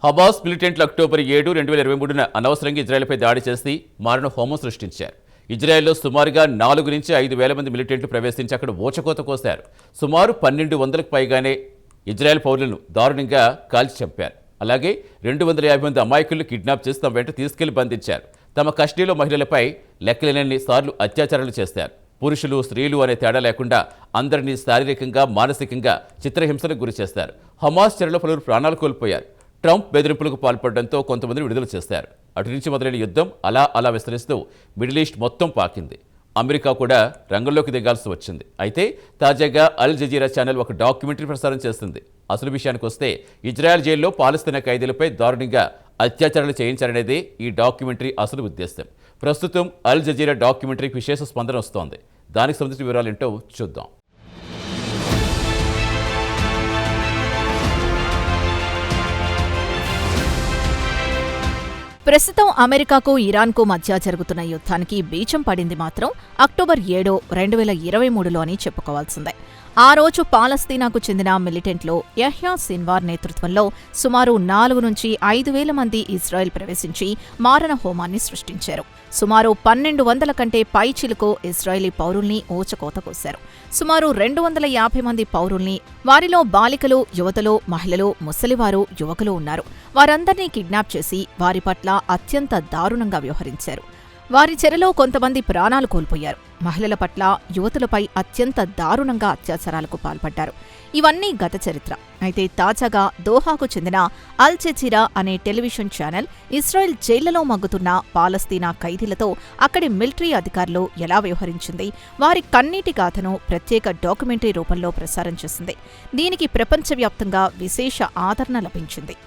Hamas మిలిటెంట్లు October 7, 2023న అనవసరంగా ఇజ్రాయెల్పై దాడి చేసి మారణ హోమం సృష్టించారు. ఇజ్రాయెల్లో సుమారుగా 4 నుంచి 5 వేల మంది మిలిటెంట్లు ప్రవేశించి అక్కడ ఊచకోత కోశారు. సుమారు 1200కు పైగానే ఇజ్రాయెల్ పౌరులను దారుణంగా కాల్చి చంపారు. అలాగే 250 మంది అమాయకులను కిడ్నాప్ చేసి తమ వెంట తీసుకెళ్లి బంధించారు. తమ కస్టడీలో మహిళలపై లెక్కలేనన్ని సార్లు అత్యాచారాలు చేశారు. పురుషులు, స్త్రీలు అనే తేడా లేకుండా అందరినీ శారీరకంగా, మానసికంగా చిత్రహింసలకు గురి చేస్తారు. హమాస్ చర్యలో పలువురు ప్రాణాలు కోల్పోయారు. ట్రంప్ బెదిరింపులకు పాల్పడడంతో కొంతమందిని విడుదల చేశారు. అటు నుంచి మొదలైన యుద్ధం అలా విస్తరిస్తూ మిడిల్ ఈస్ట్ మొత్తం పాకింది. అమెరికా కూడా రంగంలోకి దిగాల్సి వచ్చింది. అయితే తాజాగా అల్ జజీరా ఛానల్ ఒక డాక్యుమెంటరీ ప్రసారం చేస్తుంది. అసలు విషయానికి వస్తే ఇజ్రాయెల్ జైల్లో పాలస్తీనా ఖైదీలపై దారుణంగా అత్యాచారాలు చేయించారనేదే ఈ డాక్యుమెంటరీ అసలు ఉద్దేశం. ప్రస్తుతం అల్ జజీరా డాక్యుమెంటరీకి విశేష స్పందన వస్తోంది. దానికి సంబంధించిన వివరాలేంటో చూద్దాం. ప్రస్తుతం అమెరికాకు, ఇరాన్కు మధ్య జరుగుతున్న యుద్ధానికి బీజం పడింది మాత్రం అక్టోబర్ 7, 2023లో అని చెప్పుకోవాల్సిందే. ఆ రోజు పాలస్తీనాకు చెందిన మిలిటెంట్లు యహ్యా సిన్వార్ నేతృత్వంలో సుమారు 4 నుంచి 5 వేల మంది ఇజ్రాయెల్ ప్రవేశించి మారణ హోమాన్ని సృష్టించారు. సుమారు 1200 కంటే పైచిలుకు ఇజ్రాయెలీ పౌరుల్ని ఊచకోత కోశారు. సుమారు 250 మంది పౌరుల్ని, వారిలో బాలికలు, యువతులు, మహిళలు, ముసలివారు, యువకులు ఉన్నారు. వారందర్నీ కిడ్నాప్ చేసి వారి పట్ల అత్యంత దారుణంగా వ్యవహరించారు. వారి చెరలో కొంతమంది ప్రాణాలు కోల్పోయారు. మహిళల పట్ల, యువతులపై అత్యంత దారుణంగా అత్యాచారాలకు పాల్పడ్డారు. ఇవన్నీ గత చరిత్ర. అయితే తాజాగా దోహాకు చెందిన అల్ జజీరా అనే టెలివిజన్ ఛానల్ ఇజ్రాయెల్ జైళ్లలో మగ్గుతున్న పాలస్తీనా ఖైదీలతో అక్కడి మిలిటరీ అధికారులు ఎలా వ్యవహరించింది, వారి కన్నీటి గాథను ప్రత్యేక డాక్యుమెంటరీ రూపంలో ప్రసారం చేసింది. దీనికి ప్రపంచవ్యాప్తంగా విశేష ఆదరణ లభించింది.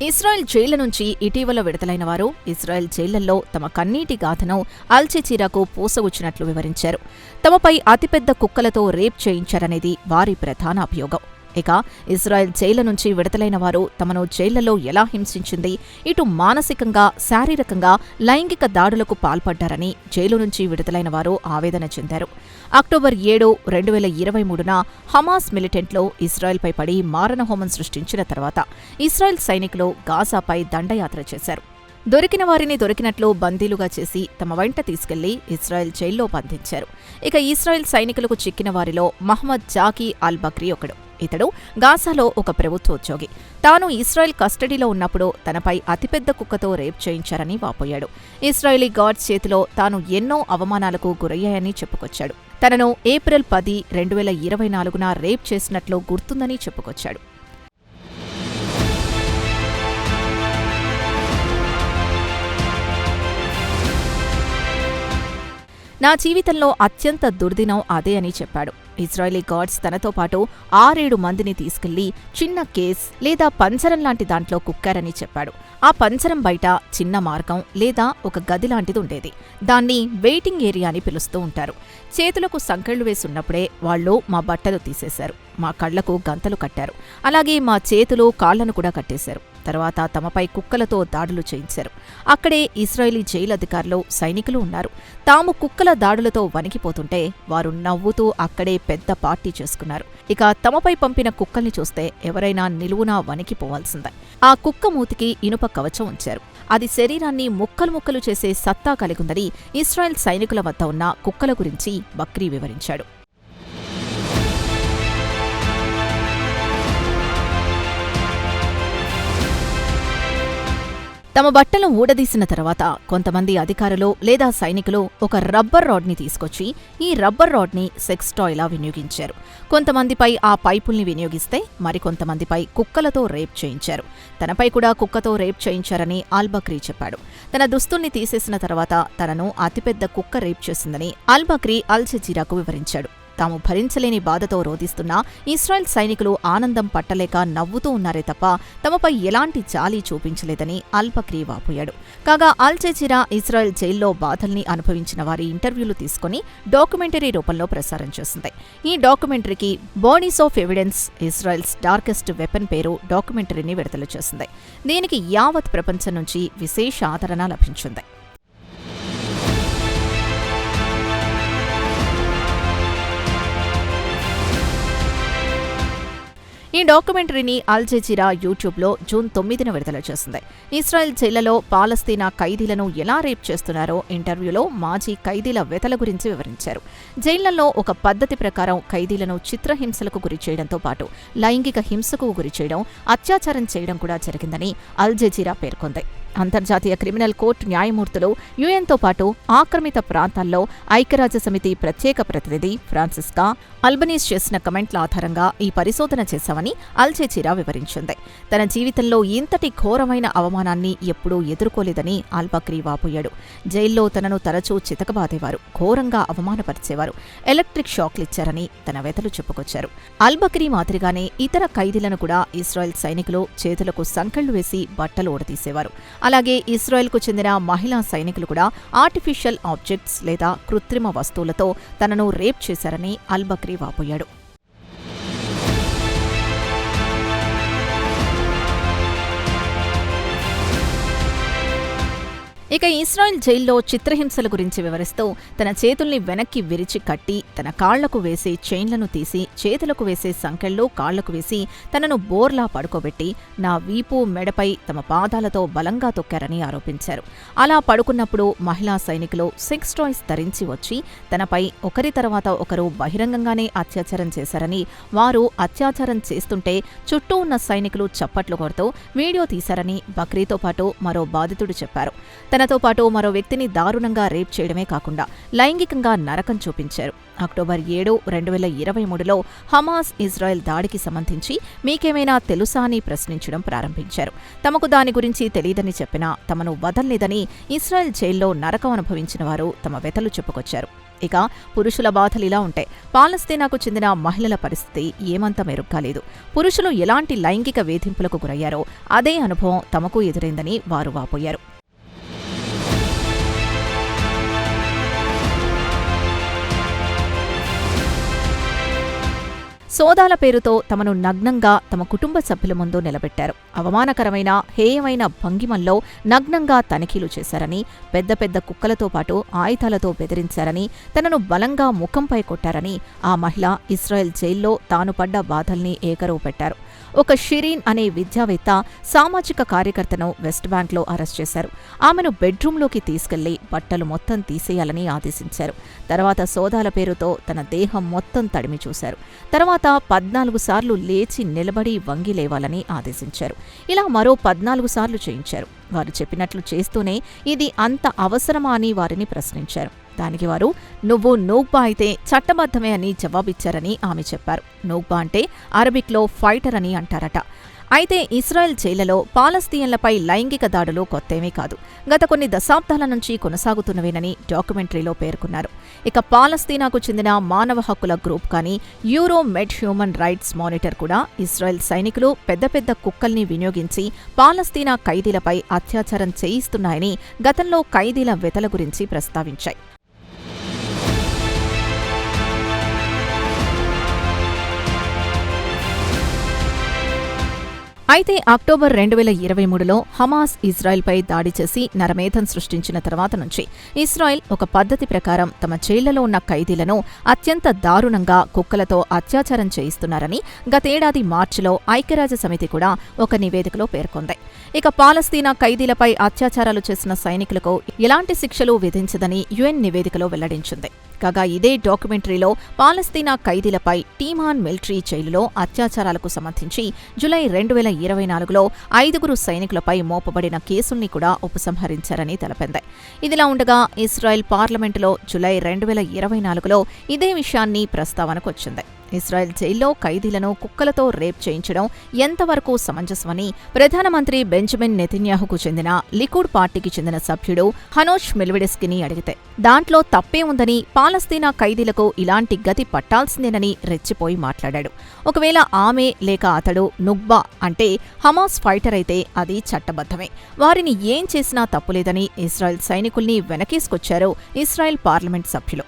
ఇజ్రాయెల్ జైళ్ల నుంచి ఇటీవల విడుదలైన వారు ఇజ్రాయెల్ జైళ్లలో తమ కన్నీటి గాథను అల్ జజీరాకు పూసగుచ్చినట్లు వివరించారు. తమపై అతిపెద్ద కుక్కలతో రేప్ చేయించారనేది వారి ప్రధాన అభియోగం. ఇక ఇజ్రాయెల్ జైళ్ల నుంచి విడుదలైన వారు తమను జైళ్లలో ఎలా హింసించింది, ఇటు మానసికంగా, శారీరకంగా, లైంగిక దాడులకు పాల్పడ్డారని జైలు నుంచి విడుదలైన వారు ఆవేదన చెందారు. అక్టోబర్ 7, 2023న హమాస్ మిలిటెంట్లు ఇజ్రాయెల్పై పడి మారణహోమం సృష్టించిన తర్వాత ఇజ్రాయెల్ సైనికులు గాజాపై దండయాత్ర చేశారు. దొరికిన వారిని దొరికినట్లు బందీలుగా చేసి తమ వెంట తీసుకెళ్లి ఇజ్రాయెల్ జైల్లో బంధించారు. ఇక ఇజ్రాయెల్ సైనికులకు చిక్కిన వారిలో మహ్మద్ జాకీ అల్ బక్రీ ఒకడు. ఇతడు గాజాలో ఒక ప్రభుత్వోద్యోగి. తాను ఇజ్రాయెల్ కస్టడీలో ఉన్నప్పుడు తనపై అతిపెద్ద కుక్కతో రేప్ చేయించారని వాపోయాడు. ఇజ్రాయెలీ గార్డ్స్ చేతిలో తాను ఎన్నో అవమానాలకు గురయ్యాయని చెప్పుకొచ్చాడు. తనను ఏప్రిల్ 10, 2024న రేప్ చేసినట్లు గుర్తుందని చెప్పుకొచ్చాడు. నా జీవితంలో అత్యంత దుర్దినం అదే అని చెప్పాడు. ఇజ్రాయెలీ గార్డ్స్ తనతో పాటు 6-7 మందిని తీసుకెళ్లి చిన్న కేస్ లేదా పంజరం లాంటి దాంట్లో కుక్కారని చెప్పాడు. ఆ పంజరం బయట చిన్న మార్గం లేదా ఒక గది లాంటిది ఉండేది. దాన్ని వెయిటింగ్ ఏరియా అని పిలుస్తూ ఉంటారు. చేతులకు సంకెళ్లు వేసున్నప్పుడే వాళ్లు మా బట్టలు తీసేశారు. మా కళ్లకు గంతలు కట్టారు. అలాగే మా చేతులు, కాళ్లను కూడా కట్టేశారు. తర్వాత తమపై కుక్కలతో దాడులు చేయించారు. అక్కడే ఇజ్రాయెలీ జైలు అధికారులు, సైనికులు ఉన్నారు. తాము కుక్కల దాడులతో వణికిపోతుంటే వారు నవ్వుతూ అక్కడే పెద్ద పార్టీ చేసుకున్నారు. ఇక తమపై పంపిన కుక్కల్ని చూస్తే ఎవరైనా నిలువునా వణికిపోవాల్సిందే. ఆ కుక్క మూతికి ఇనుప కవచం ఉంచారు. అది శరీరాన్ని ముక్కలు ముక్కలు చేసే సత్తా కలిగుందని ఇజ్రాయెల్ సైనికుల వద్ద ఉన్న కుక్కల గురించి బక్రీ వివరించాడు. తమ బట్టలు ఊడదీసిన తర్వాత కొంతమంది అధికారులు లేదా సైనికులు ఒక రబ్బర్ రాడ్ని తీసుకొచ్చి ఈ రబ్బర్ రాడ్ని సెక్స్ టాయ్లా వినియోగించారు. కొంతమందిపై ఆ పైపుల్ని వినియోగిస్తే మరికొంతమందిపై కుక్కలతో రేప్ చేయించారు. తనపై కూడా కుక్కతో రేప్ చేయించారని అల్ బక్రీ చెప్పాడు. తన దుస్తుల్ని తీసేసిన తర్వాత తనను అతిపెద్ద కుక్క రేప్ చేసిందని అల్ బక్రీ అల్ జజీరాకు వివరించాడు. తాము భరించలేని బాధతో రోధిస్తున్న ఇజ్రాయెల్ సైనికులు ఆనందం పట్టలేక నవ్వుతూ ఉన్నారే తప్ప తమపై ఎలాంటి జాలి చూపించలేదని అల్ బక్రీ వాపోయాడు. కాగా అల్ జజీరా ఇజ్రాయెల్ జైల్లో బాధల్ని అనుభవించిన వారి ఇంటర్వ్యూలు తీసుకుని డాక్యుమెంటరీ రూపంలో ప్రసారం చేసింది. ఈ డాక్యుమెంటరీకి bodies of evidence Israel's darkest weapon పేరు డాక్యుమెంటరీని విడుదల చేసింది. దీనికి యావత్ ప్రపంచం నుంచి విశేష ఆదరణ లభించింది. ఈ డాక్యుమెంటరీని అల్ జజీరా యూట్యూబ్లో జూన్ 9న విడుదల చేసింది. ఇస్రాయెల్ జైళ్లలో పాలస్తీనా ఖైదీలను ఎలా రేప్ చేస్తున్నారో ఇంటర్వ్యూలో మాజీ ఖైదీల వ్యతల గురించి వివరించారు. జైళ్లలో ఒక పద్ధతి ప్రకారం ఖైదీలను చిత్రహింసలకు గురి చేయడంతో పాటు లైంగిక హింసకు గురి చేయడం, అత్యాచారం చేయడం కూడా జరిగిందని అల్ జజీరా పేర్కొంది. అంతర్జాతీయ క్రిమినల్ కోర్టు న్యాయమూర్తులు, యుఎన్తో పాటు ఆక్రమిత ప్రాంతాల్లో ఐక్యరాజ్యసమితి ప్రత్యేక ప్రతినిధి ఫ్రాన్సిస్కా అల్బనీస్ చేసిన కమెంట్ల ఆధారంగా ఈ పరిశోధన చేశామని అల్ జజీరా వివరించింది. తన జీవితంలో ఇంతటి ఘోరమైన అవమానాన్ని ఎప్పుడూ ఎదుర్కోలేదని అల్ బక్రీ వాపోయాడు. జైల్లో తనను తరచూ చితకబాదేవారు, ఘోరంగా అవమానపరిచేవారు, ఎలక్ట్రిక్ షాక్లిచ్చారని తన వ్యతలు చెప్పుకొచ్చారు. అల్ బక్రీ మాదిరిగానే ఇతర ఖైదీలను కూడా ఇస్రాయెల్ సైనికులు చేతులకు సంకెళ్లు వేసి బట్టలు ఊడతీసేవారు. అలాగే ఇస్రాయెల్కు చెందిన మహిళా సైనికులు కూడా ఆర్టిఫిషియల్ ఆబ్జెక్ట్స్ లేదా కృత్రిమ వస్తువులతో తనను రేప్ చేశారని అల్ బక్రీ వాపోయాడు. ఇక ఇస్రాయెల్ జైల్లో చిత్రహింసల గురించి వివరిస్తూ తన చేతుల్ని వెనక్కి విరిచి కట్టి, తన కాళ్లకు వేసే చైన్లను తీసి, చేతులకు వేసే సంకెళ్ళు కాళ్లకు వేసి తనను బోర్లా పడుకోబెట్టి నా వీపు, మెడపై తమ పాదాలతో బలంగా తొక్కారని ఆరోపించారు. అలా పడుకున్నప్పుడు మహిళా సైనికులు సెక్స్ టాయ్స్ ధరించి వచ్చి తనపై ఒకరి తర్వాత ఒకరు బహిరంగంగానే అత్యాచారం చేశారని, వారు అత్యాచారం చేస్తుంటే చుట్టూ ఉన్న సైనికులు చప్పట్లు కొడుతూ వీడియో తీశారని బక్రీతో పాటు మరో బాధితుడు చెప్పారు. తనతో పాటు మరో వ్యక్తిని దారుణంగా రేప్ చేయడమే కాకుండా లైంగికంగా నరకం చూపించారు. అక్టోబర్ 7, 2023లో హమాస్ ఇజ్రాయెల్ దాడికి సంబంధించి మీకేమైనా తెలుసా అని ప్రశ్నించడం ప్రారంభించారు. తమకు దాని గురించి తెలియదని చెప్పినా తమను వదల్లేదని ఇస్రాయెల్ జైల్లో నరకం అనుభవించిన వారు తమ వ్యతలు చెప్పుకొచ్చారు. ఇక పురుషుల బాధలిలా ఉంటే పాలస్తీనాకు చెందిన మహిళల పరిస్థితి ఏమంత మెరుగ్గాలేదు. పురుషులు ఎలాంటి లైంగిక వేధింపులకు గురయ్యారో అదే అనుభవం తమకు ఎదురైందని వారు వాపోయారు. సోదాల పేరుతో తమను నగ్నంగా తమ కుటుంబ సభ్యుల ముందు నిలబెట్టారు. అవమానకరమైన, హేయమైన భంగిమల్లో నగ్నంగా తనిఖీలు చేశారని, పెద్ద పెద్ద కుక్కలతో పాటు ఆయుధాలతో బెదిరించారని, తనను బలంగా ముఖంపై కొట్టారని ఆ మహిళ ఇస్రాయెల్ జైల్లో తాను పడ్డ బాధల్ని ఏకరువు పెట్టారు. ఒక షిరీన్ అనే విద్యావేత్త, సామాజిక కార్యకర్తను వెస్ట్ బ్యాంక్లో అరెస్ట్ చేశారు. ఆమెను బెడ్రూంలోకి తీసుకెళ్లి బట్టలు మొత్తం తీసేయాలని ఆదేశించారు. తర్వాత సోదాల పేరుతో తన దేహం మొత్తం తడిమి చూశారు. తర్వాత 14 సార్లు లేచి నిలబడి వంగి లేవాలని ఆదేశించారు. ఇలా మరో 14 సార్లు చేయించారు. వారు చెప్పినట్లు చేస్తూనే ఇది అంత అవసరమా అని వారిని ప్రశ్నించారు. దానికి వారు నువ్వు నూగ్బా అయితే చట్టబద్ధమే అని జవాబిచ్చారని ఆమె చెప్పారు. నూగ్బా అంటే అరబిక్లో ఫైటర్ అని అంటారట. అయితే ఇస్రాయెల్ జైళ్లలో పాలస్తీన్లపై లైంగిక దాడులు కొత్తేమీ కాదు, గత కొన్ని దశాబ్దాల నుంచి కొనసాగుతున్నవేనని డాక్యుమెంటరీలో పేర్కొన్నారు. ఇక పాలస్తీనాకు చెందిన మానవ హక్కుల గ్రూప్ కానీ యూరో మెడ్ హ్యూమన్ రైట్స్ మానిటర్ కూడా ఇస్రాయెల్ సైనికులు పెద్ద పెద్ద కుక్కల్ని వినియోగించి పాలస్తీనా ఖైదీలపై అత్యాచారం చేయిస్తున్నాయని గతంలో ఖైదీల వ్యతల గురించి ప్రస్తావించాయి. అయితే అక్టోబర్ 2023లో హమాస్ ఇజ్రాయెల్పై దాడి చేసి నరమేధం సృష్టించిన తర్వాత నుంచి ఇస్రాయెల్ ఒక పద్ధతి ప్రకారం తమ జైళ్లలో ఉన్న ఖైదీలను అత్యంత దారుణంగా కుక్కలతో అత్యాచారం చేయిస్తున్నారని గతేడాది మార్చిలో ఐక్యరాజ్యసమితి కూడా ఒక నివేదికలో పేర్కొంది. ఇక పాలస్తీనా ఖైదీలపై అత్యాచారాలు చేసిన సైనికులకు ఎలాంటి శిక్షలు విధించదని యుఎన్ నివేదికలో వెల్లడించింది. కాగా ఇదే డాక్యుమెంటరీలో పాలస్తీనా ఖైదీలపై టీమాన్ మిలిటరీ జైలులో అత్యాచారాలకు సంబంధించి జులై 2024లో 5 సైనికులపై మోపబడిన కేసుల్ని కూడా ఉపసంహరించారని తెలిపింది. ఇదిలా ఉండగా ఇస్రాయెల్ పార్లమెంటులో జులై 2024లో ఇదే విషయాన్ని ప్రస్తావనకొచ్చింది. ఇస్రాయెల్ జైల్లో ఖైదీలను కుక్కలతో రేప్ చేయించడం ఎంతవరకు సమంజసమని ప్రధానమంత్రి బెంజమిన్ నెతన్యాహుకు చెందిన లికుడ్ పార్టీకి చెందిన సభ్యుడు హనోష్ మెల్విడెస్కీని అడిగితే దాంట్లో తప్పే ఉందని, పాలస్తీనా ఖైదీలకు ఇలాంటి గతి పట్టాల్సిందేనని రెచ్చిపోయి మాట్లాడాడు. ఒకవేళ ఆమె లేక అతడు నుగ్బా అంటే హమాస్ ఫైటర్ అయితే అది చట్టబద్ధమే, వారిని ఏం చేసినా తప్పులేదని ఇస్రాయెల్ సైనికుల్ని వెనకేసుకొచ్చారు ఇస్రాయెల్ పార్లమెంట్ సభ్యులు.